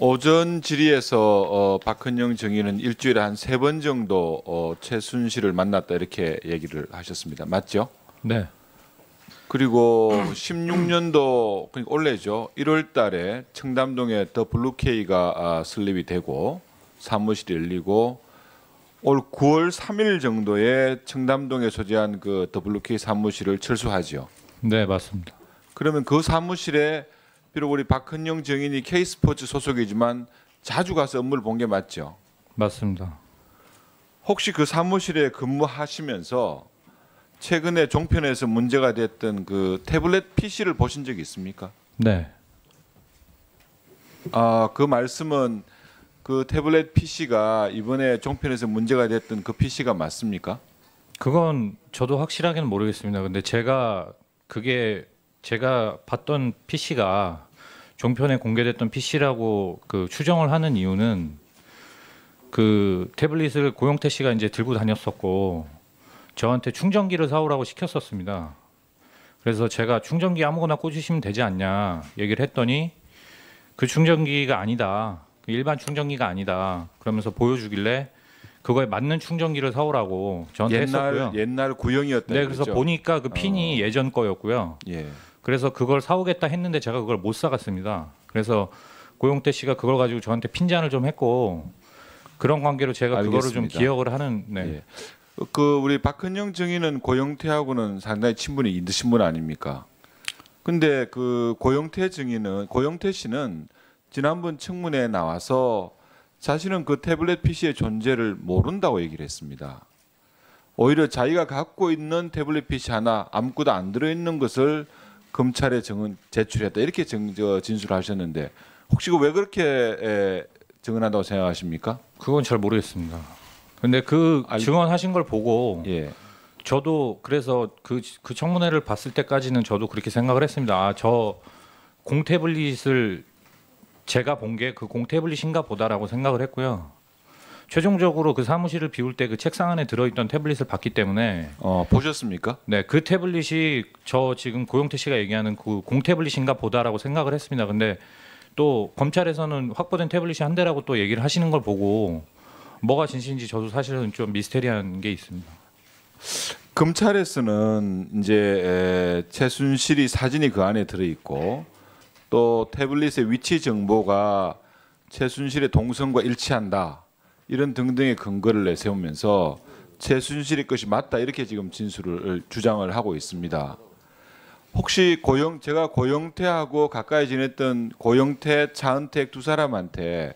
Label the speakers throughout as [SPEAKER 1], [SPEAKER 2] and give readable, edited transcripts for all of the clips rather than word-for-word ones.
[SPEAKER 1] 오전 질의에서 박헌영 정의는 일주일에 한 3번 정도 최순실을 만났다 이렇게 얘기를 하셨습니다. 맞죠?
[SPEAKER 2] 네.
[SPEAKER 1] 그리고 16년도 그러니까 올해죠. 1월 달에 청담동에 더 블루케이가 설립이 되고 사무실이 열리고 올 9월 3일 정도에 청담동에 소재한 그 더 블루케이 사무실을 철수하죠.
[SPEAKER 2] 네, 맞습니다.
[SPEAKER 1] 그러면 그 사무실에 비록 우리 박헌영 정인이 K스포츠 소속이지만 자주 가서 업무를 본 게 맞죠?
[SPEAKER 2] 맞습니다.
[SPEAKER 1] 혹시 그 사무실에 근무하시면서 최근에 종편에서 문제가 됐던 그 태블릿 PC를 보신 적이 있습니까?
[SPEAKER 2] 네.
[SPEAKER 1] 그 말씀은 그 태블릿 PC가 이번에 종편에서 문제가 됐던 그 PC가 맞습니까?
[SPEAKER 2] 그건 저도 확실하게는 모르겠습니다. 근데 제가 봤던 PC가 종편에 공개됐던 PC라고 그 추정을 하는 이유는 그 태블릿을 고영태 씨가 이제 들고 다녔었고 저한테 충전기를 사오라고 시켰었습니다. 그래서 제가 충전기 아무거나 꽂으시면 되지 않냐 얘기를 했더니 그 충전기가 아니다. 일반 충전기가 아니다. 그러면서 보여주길래 그거에 맞는 충전기를 사오라고 저한테 했었고요.
[SPEAKER 1] 옛날 구형이었다.
[SPEAKER 2] 네, 그래서 보니까 그 핀이 예전 거였고요.
[SPEAKER 1] 예.
[SPEAKER 2] 그래서 그걸 사오겠다 했는데 제가 그걸 못 사갔습니다. 그래서 고용태 씨가 그걸 가지고 저한테 핀잔을 좀 했고 그런 관계로 제가 그거를 좀 기억을 하는. 네.
[SPEAKER 1] 예. 그 우리 박헌영 정의는 고영태하고는 상당히 친분이 있으신 분 아닙니까? 근데 그 고영태 씨는 지난번 청문회에 나와서 자신은 그 태블릿 PC의 존재를 모른다고 얘기를 했습니다. 오히려 자기가 갖고 있는 태블릿 PC 하나 아무것도 안 들어있는 것을 검찰에 제출했다 이렇게 진술하셨는데 혹시 왜 그렇게 증언한다고 생각하십니까?
[SPEAKER 2] 그건 잘 모르겠습니다. 근데 그 증언하신 걸 보고
[SPEAKER 1] 예.
[SPEAKER 2] 저도 그래서 그 청문회를 봤을 때까지는 저도 그렇게 생각을 했습니다. 저 공태블릿을 제가 본 게 그 공태블릿인가 보다라고 생각을 했고요. 최종적으로 그 사무실을 비울 때 그 책상 안에 들어있던 태블릿을 봤기 때문에
[SPEAKER 1] 보셨습니까?
[SPEAKER 2] 네, 그 태블릿이 저 지금 고영태 씨가 얘기하는 그 공태블릿인가 보다라고 생각을 했습니다. 근데 또 검찰에서는 확보된 태블릿이 한 대라고 또 얘기를 하시는 걸 보고 뭐가 진실인지 저도 사실은 좀 미스테리한 게 있습니다.
[SPEAKER 1] 검찰에서는 이제 최순실이 사진이 그 안에 들어 있고 또 태블릿의 위치 정보가 최순실의 동선과 일치한다. 이런 등등의 근거를 내세우면서 최순실의 것이 맞다 이렇게 지금 주장을 하고 있습니다. 혹시 제가 고영태하고 가까이 지냈던 고영태, 차은택 두 사람한테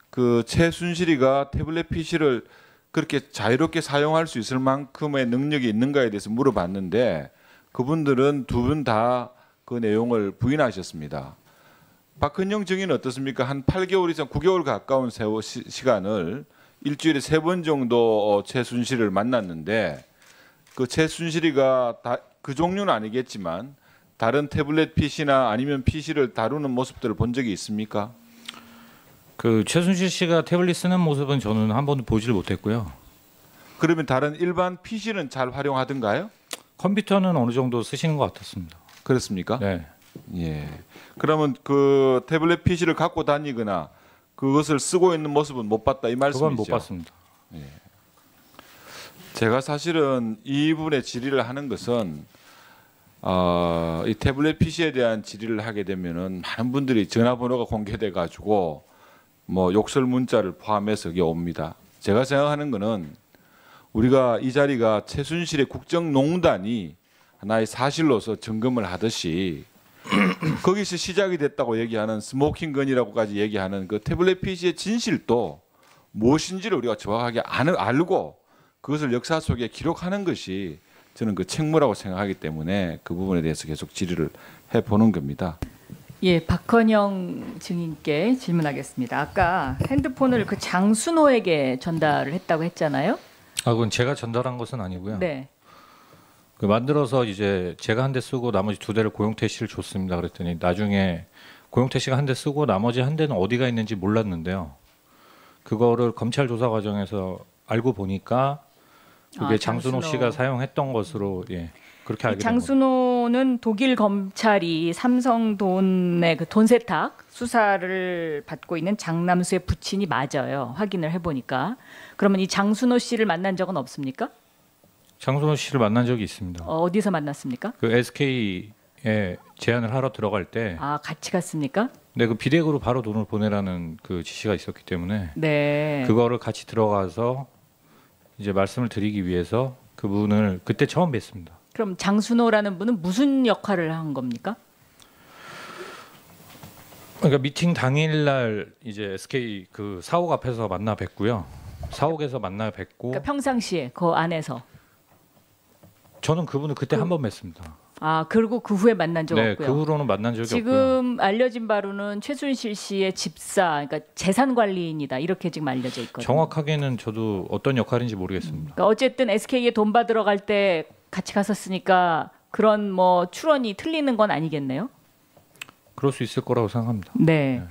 [SPEAKER 1] 그 최순실이가 태블릿 PC를 그렇게 자유롭게 사용할 수 있을 만큼의 능력이 있는가에 대해서 물어봤는데 그분들은 두 분 다 그 내용을 부인하셨습니다. 박헌영 정의는 어떻습니까? 한 8개월 이상 9개월 가까운 시간을 일주일에 3번 정도 최순실을 만났는데 그 최순실이가 그 종류는 아니겠지만 다른 태블릿 PC나 아니면 PC를 다루는 모습들을 본 적이 있습니까?
[SPEAKER 2] 그 최순실 씨가 태블릿 쓰는 모습은 저는 한 번도 보지를 못했고요.
[SPEAKER 1] 그러면 다른 일반 PC는 잘 활용하던가요?
[SPEAKER 2] 컴퓨터는 어느 정도 쓰시는 것 같았습니다.
[SPEAKER 1] 그렇습니까?
[SPEAKER 2] 네.
[SPEAKER 1] 예. 그러면 그 태블릿 PC를 갖고 다니거나 그것을 쓰고 있는 모습은 못 봤다 이 말씀이죠?
[SPEAKER 2] 그건 못 봤습니다.
[SPEAKER 1] 예. 제가 사실은 이분의 질의를 하는 것은 이 태블릿 PC에 대한 질의를 하게 되면은 많은 분들이 전화번호가 공개돼 가지고 뭐 욕설 문자를 포함해서 이게 옵니다. 제가 생각하는 거는 우리가 이 자리가 최순실의 국정농단이 하나의 사실로서 점검을 하듯이 거기서 시작이 됐다고 얘기하는 스모킹건이라고까지 얘기하는 그 태블릿 PC의 진실도 무엇인지를 우리가 정확하게 알고 그것을 역사 속에 기록하는 것이 저는 그 책무라고 생각하기 때문에 그 부분에 대해서 계속 질의를 해보는 겁니다.
[SPEAKER 3] 예, 박헌영 증인께 질문하겠습니다. 아까 핸드폰을 그 장순호에게 전달을 했다고 했잖아요.
[SPEAKER 2] 그건 제가 전달한 것은 아니고요.
[SPEAKER 3] 네.
[SPEAKER 2] 그 만들어서 이제 제가 한 대 쓰고 나머지 2대를 고영태 씨를 줬습니다. 그랬더니 나중에 고영태 씨가 한 대 쓰고 나머지 한 대는 어디가 있는지 몰랐는데요. 그거를 검찰 조사 과정에서 알고 보니까 그게 장순호 씨가 사용했던 것으로 그렇게 알게 된 겁니다.
[SPEAKER 3] 정도는 독일 검찰이 삼성 돈의 그 돈 세탁 수사를 받고 있는 장남수의 부친이 맞아요. 확인을 해보니까. 그러면 이 장순호 씨를 만난 적은 없습니까?
[SPEAKER 2] 장순호 씨를 만난 적이 있습니다.
[SPEAKER 3] 어디서 만났습니까?
[SPEAKER 2] 그 SK에 제안을 하러 들어갈 때,
[SPEAKER 3] 아, 같이 갔습니까?
[SPEAKER 2] 네, 그 비대구로 바로 돈을 보내라는 그 지시가 있었기 때문에
[SPEAKER 3] 네.
[SPEAKER 2] 그거를 같이 들어가서 이제 말씀을 드리기 위해서 그분을 그때 처음 뵀습니다.
[SPEAKER 3] 그럼 장순호라는 분은 무슨 역할을 한 겁니까?
[SPEAKER 2] 그러니까 미팅 당일날 이제 SK 그 사옥 앞에서 만나 뵙고요. 사옥에서 만나 뵙고
[SPEAKER 3] 그러니까 평상시에 그 안에서.
[SPEAKER 2] 저는 그분을 그때 한 번 뵀습니다.
[SPEAKER 3] 아, 그리고 그 후에 만난 적
[SPEAKER 2] 네,
[SPEAKER 3] 없고요.
[SPEAKER 2] 그 후로는 만난 적이 없고요.
[SPEAKER 3] 지금 알려진 바로는 최순실 씨의 집사, 그러니까 재산 관리인이다 이렇게 지금 알려져 있거든요.
[SPEAKER 2] 정확하게는 저도 어떤 역할인지 모르겠습니다.
[SPEAKER 3] 그러니까 어쨌든 SK에 돈 받으러 갈 때 같이 갔었으니까 그런 뭐 추론이 틀리는 건 아니겠네요.
[SPEAKER 2] 그럴 수 있을 거라고 생각합니다.
[SPEAKER 3] 네.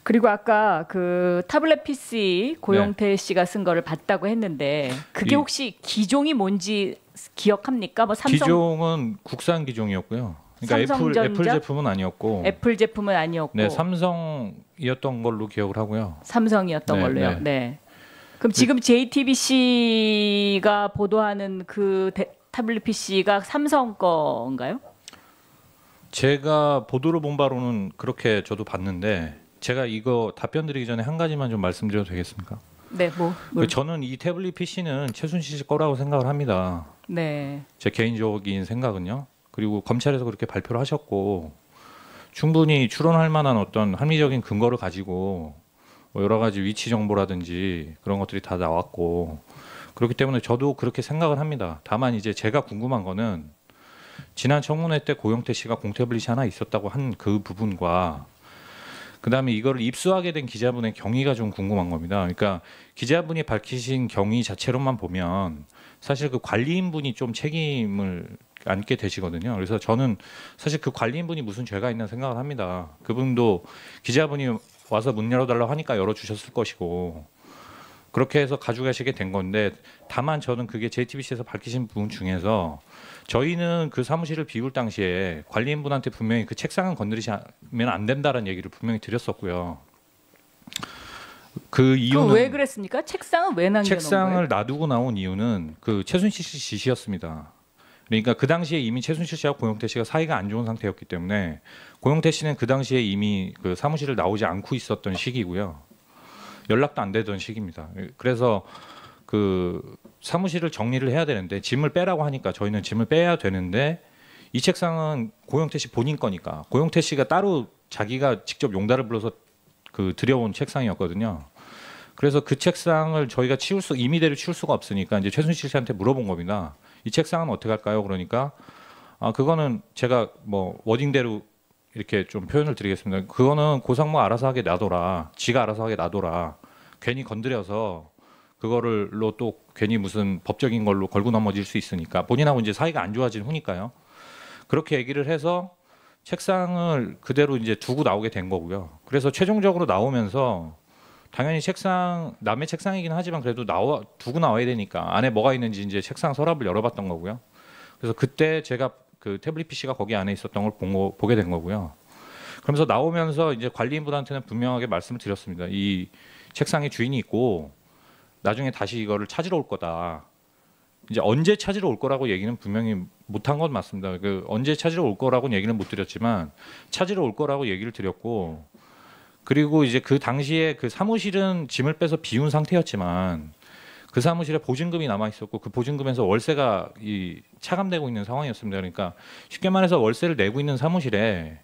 [SPEAKER 3] 그리고 아까 그 타블렛 PC 고용태 씨가 쓴 거를 봤다고 했는데 그게
[SPEAKER 2] 이-
[SPEAKER 3] 혹시 기종이 뭔지 기억합니까? 뭐 삼성
[SPEAKER 2] 기종은 국산 기종이었고요. 그러니까
[SPEAKER 3] 삼성전자?
[SPEAKER 2] 애플 제품은 아니었고,
[SPEAKER 3] 애플 제품은 아니었고
[SPEAKER 2] 네, 삼성이었던 걸로 기억을 하고요.
[SPEAKER 3] 삼성이었던
[SPEAKER 2] 네,
[SPEAKER 3] 걸로요.
[SPEAKER 2] 네.
[SPEAKER 3] 네. 그럼 지금 JTBC가 보도하는 그 타블릿 PC가 삼성 거인가요?
[SPEAKER 2] 제가 보도를 본 바로는 그렇게 저도 봤는데, 제가 이거 답변 드리기 전에 한 가지만 좀 말씀드려도 되겠습니까?
[SPEAKER 3] 네,
[SPEAKER 2] 저는 이 태블릿 PC는 최순실 씨 거라고 생각을 합니다.
[SPEAKER 3] 네.
[SPEAKER 2] 제 개인적인 생각은요. 그리고 검찰에서 그렇게 발표를 하셨고 충분히 추론할 만한 어떤 합리적인 근거를 가지고 뭐 여러 가지 위치 정보라든지 그런 것들이 다 나왔고 그렇기 때문에 저도 그렇게 생각을 합니다. 다만 이제 제가 궁금한 거는 지난 청문회 때 고영태 씨가 공태블릿이 하나 있었다고 한 그 부분과 그다음에 이거를 입수하게 된 기자분의 경위가 좀 궁금한 겁니다. 그러니까 기자분이 밝히신 경위 자체로만 보면 사실 그 관리인분이 좀 책임을 안게 되시거든요. 그래서 저는 사실 그 관리인분이 무슨 죄가 있나 생각을 합니다. 그분도 기자분이 와서 문 열어달라고 하니까 열어주셨을 것이고 그렇게 해서 가져가시게 된 건데 다만 저는 그게 JTBC에서 밝히신 부분 중에서 저희는 그 사무실을 비울 당시에 관리인분한테 분명히 그 책상은 건드리시면 안 된다는 얘기를 분명히 드렸었고요. 그 이유는
[SPEAKER 3] 왜 그랬습니까? 책상은 왜 남겨놓은
[SPEAKER 2] 책상을
[SPEAKER 3] 거예요?
[SPEAKER 2] 놔두고 나온 이유는 그 최순실 씨 지시였습니다. 그러니까 그 당시에 이미 최순실 씨와 고영태 씨가 사이가 안 좋은 상태였기 때문에 고영태 씨는 그 당시에 이미 그 사무실을 나오지 않고 있었던 시기고요. 연락도 안 되던 시기입니다. 그래서 그 사무실을 정리를 해야 되는데 짐을 빼라고 하니까 저희는 짐을 빼야 되는데 이 책상은 고영태 씨 본인 거니까 고영태 씨가 따로 자기가 직접 용달을 불러서 그 들여온 책상이었거든요. 그래서 그 책상을 저희가 임의대로 치울 수가 없으니까 이제 최순실 씨한테 물어본 겁니다. 이 책상은 어떻게 할까요? 그러니까 그거는 제가 뭐 워딩대로 이렇게 좀 표현을 드리겠습니다. 그거는 고상무 알아서 하게 놔둬라. 지가 알아서 하게 놔둬라. 괜히 건드려서 그거를로 또 괜히 무슨 법적인 걸로 걸고 넘어질 수 있으니까 본인하고 이제 사이가 안 좋아진 후니까요. 그렇게 얘기를 해서 책상을 그대로 이제 두고 나오게 된 거고요. 그래서 최종적으로 나오면서 당연히 책상 남의 책상이긴 하지만 그래도 두고 나와야 되니까 안에 뭐가 있는지 이제 책상 서랍을 열어봤던 거고요. 그래서 그때 제가 그 태블릿 PC가 거기 안에 있었던 걸 보게 된 거고요. 그러면서 나오면서 이제 관리인분한테는 분명하게 말씀을 드렸습니다. 이 책상에 주인이 있고 나중에 다시 이거를 찾으러 올 거다. 이제 언제 찾으러 올 거라고 얘기는 분명히 못한 건 맞습니다. 그 언제 찾으러 올 거라고는 얘기는 못 드렸지만 찾으러 올 거라고 얘기를 드렸고 그리고 이제 그 당시에 그 사무실은 짐을 빼서 비운 상태였지만 그 사무실에 보증금이 남아 있었고 그 보증금에서 월세가 차감되고 있는 상황이었습니다. 그러니까 쉽게 말해서 월세를 내고 있는 사무실에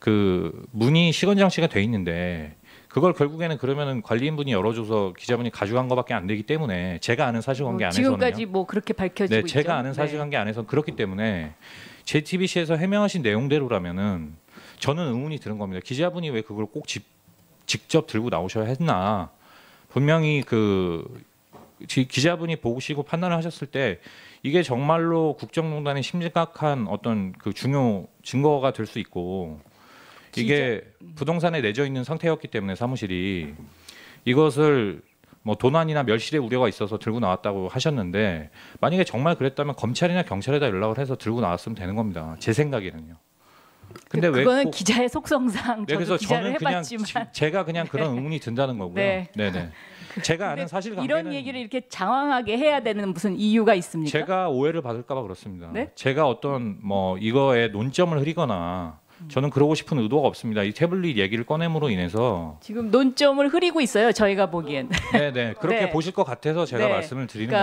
[SPEAKER 2] 그 문이 시건장치가 돼 있는데 그걸 결국에는 그러면은 관리인분이 열어줘서 기자분이 가져간 것밖에 안 되기 때문에 제가 아는 사실관계 안에서는요.
[SPEAKER 3] 지금까지 뭐 그렇게 밝혀지고 있죠.
[SPEAKER 2] 제가 아는 사실관계 안에서 그렇기 때문에 JTBC에서 해명하신 내용대로라면은 저는 의문이 드는 겁니다. 기자분이 왜 그걸 꼭 직접 들고 나오셔야 했나? 분명히 그 기자분이 보시고 판단을 하셨을 때 이게 정말로 국정농단의 심각한 어떤 그 중요 증거가 될 수 있고 이게 부동산에 내져 있는 상태였기 때문에 사무실이 이것을 뭐 도난이나 멸실의 우려가 있어서 들고 나왔다고 하셨는데 만약에 정말 그랬다면 검찰이나 경찰에다 연락을 해서 들고 나왔으면 되는 겁니다. 제 생각에는요. 근데 왜
[SPEAKER 3] 그거는
[SPEAKER 2] 꼭-
[SPEAKER 3] 기자의 속성상
[SPEAKER 2] 네,
[SPEAKER 3] 저도
[SPEAKER 2] 그래서
[SPEAKER 3] 기자를
[SPEAKER 2] 저는 그냥
[SPEAKER 3] 해봤지만
[SPEAKER 2] 제가 그냥 그런 의문이 든다는 거고요.
[SPEAKER 3] 네.
[SPEAKER 2] 네네. 제가 아는
[SPEAKER 3] 근데
[SPEAKER 2] 사실관계는
[SPEAKER 3] 이런 얘기를 이렇게 장황하게 해야 되는 무슨 이유가 있습니까?
[SPEAKER 2] 제가 오해를 받을까봐 그렇습니다.
[SPEAKER 3] 네?
[SPEAKER 2] 제가 어떤 뭐 이거에 논점을 흐리거나 저는 그러고 싶은 의도가 없습니다. 이 태블릿 얘기를 꺼냄으로 인해서
[SPEAKER 3] 지금 논점을 흐리고 있어요. 저희가 보기엔.
[SPEAKER 2] 네네 그렇게
[SPEAKER 3] 네.
[SPEAKER 2] 보실 것 같아서 제가
[SPEAKER 3] 네.
[SPEAKER 2] 말씀을 드리는
[SPEAKER 3] 그러니까
[SPEAKER 2] 겁니다.